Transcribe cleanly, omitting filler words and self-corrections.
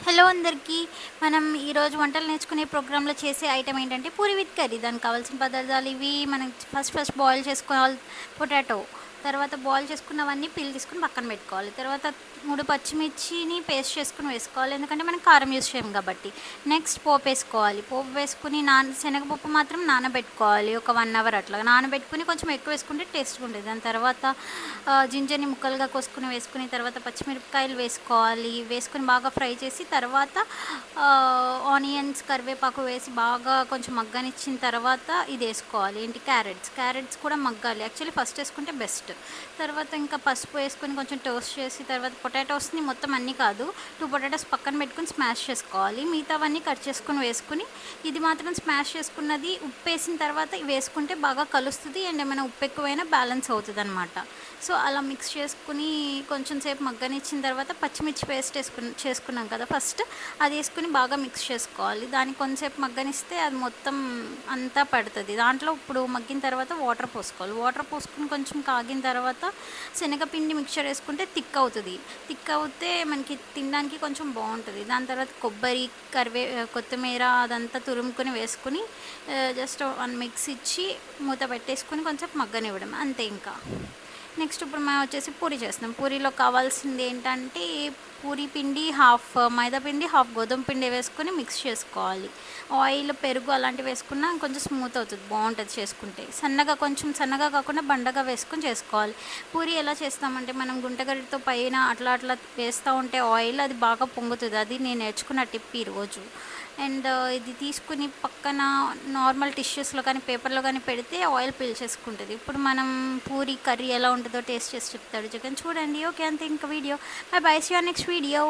Hello అందరికీ. మనం ఈరోజు వంటలు నేర్చుకునే ప్రోగ్రాంలో చేసే ఐటెం ఏంటంటే పూరి విత్ కర్రీ. దానికి కావాల్సిన పదార్థాలు ఇవి. మనం ఫస్ట్ బాయిల్ చేసుకోవాలి పొటాటో. తర్వాత బాయిల్ చేసుకున్నవన్నీ పీల్ తీసుకుని పక్కన పెట్టుకోవాలి. తర్వాత 3 పచ్చిమిర్చిని పేస్ట్ చేసుకుని వేసుకోవాలి, ఎందుకంటే మనం కారం యూస్ చేయం కాబట్టి. నెక్స్ట్ పోపు వేసుకోవాలి. పోపు వేసుకుని శనగపప్పు మాత్రం నానబెట్టుకోవాలి ఒక 1 అవర్ అట్లా నానబెట్టుకుని కొంచెం ఎక్కువ వేసుకుంటే టేస్ట్గా ఉంటుంది. దాని తర్వాత జింజర్ని ముక్కలుగా కోసుకుని వేసుకుని తర్వాత పచ్చిమిరపకాయలు వేసుకోవాలి. వేసుకుని బాగా ఫ్రై చేసి తర్వాత ఆనియన్స్ కరివేపాకు వేసి బాగా కొంచెం మగ్గనిచ్చిన తర్వాత ఇది వేసుకోవాలి. ఏంటి క్యారెట్స్ కూడా మగ్గాలి. యాక్చువల్లీ ఫస్ట్ వేసుకుంటే బెస్ట్. తర్వాత ఇంకా పసుపు వేసుకొని కొంచెం టోస్ట్ చేసి తర్వాత పొటాటోస్ని మొత్తం అన్నీ కాదు 2 పొటాటోస్ పక్కన పెట్టుకుని స్మాష్ చేసుకోవాలి. మిగతావన్నీ కట్ చేసుకుని వేసుకుని ఇది మాత్రం స్మాష్ చేసుకున్నది ఉప్పు వేసిన తర్వాత ఇవి వేసుకుంటే బాగా కలుస్తుంది అండ్ ఏమైనా ఉప్పు ఎక్కువైనా బ్యాలెన్స్ అవుతుంది అనమాట. సో అలా మిక్స్ చేసుకుని కొంచెం సేపు మగ్గనిచ్చిన తర్వాత పచ్చిమిర్చి పేస్ట్ చేసుకున్నాం కదా ఫస్ట్, అది వేసుకుని బాగా మిక్స్ చేసుకోవాలి. దాన్ని కొంచెంసేపు మగ్గనిస్తే అది మొత్తం అంతా పడుతుంది. దాంట్లో ఇప్పుడు మగ్గిన తర్వాత వాటర్ పోసుకోవాలి. వాటర్ పోసుకుని కొంచెం కాగిన తర్వాత శనగపిండి మిక్చర్ వేసుకుంటే థిక్ అవుతుంది. థిక్ అవుతే మనకి తినడానికి కొంచెం బాగుంటుంది. దాని తర్వాత కొబ్బరి కొత్తిమీర అదంతా తురుముకొని వేసుకుని జస్ట్ 1 మిక్స్ ఇచ్చి మూత పెట్టేసుకుని కొంచెం మగ్గనివ్వడం అంతే. ఇంకా నెక్స్ట్ ఇప్పుడు మనం వచ్చేసి పూరి చేస్తున్నాం. పూరీలో కావాల్సింది ఏంటంటే పూరి పిండి హాఫ్ మైదా పిండి హాఫ్ గోధుమ పిండి వేసుకొని మిక్స్ చేసుకోవాలి. ఆయిల్ పెరుగు అలాంటివి వేసుకున్నా కొంచెం స్మూత్ అవుతుంది, బాగుంటుంది చేసుకుంటే. కొంచెం సన్నగా కాకుండా బండగా వేసుకొని చేసుకోవాలి. పూరి ఎలా చేస్తామంటే మనం గుంటగరిటతో పైన అట్లా వేస్తూ ఉంటే ఆయిల్ అది బాగా పొంగుతుంది. అది నేను నేర్చుకున్న టిప్ ఈరోజు. అండ్ ఇది తీసుకుని పక్కన నార్మల్ టిష్యూస్లో కానీ పేపర్లో కానీ పెడితే ఆయిల్ పీల్చేసుకుంటుంది. ఇప్పుడు మనం పూరి కర్రీ ఎలా ఉంటుందో టేస్ట్ చేసి చెప్తాడు జగన్, చూడండి. ఓకే అంతే ఇంకా video. Bye bye, see you next video.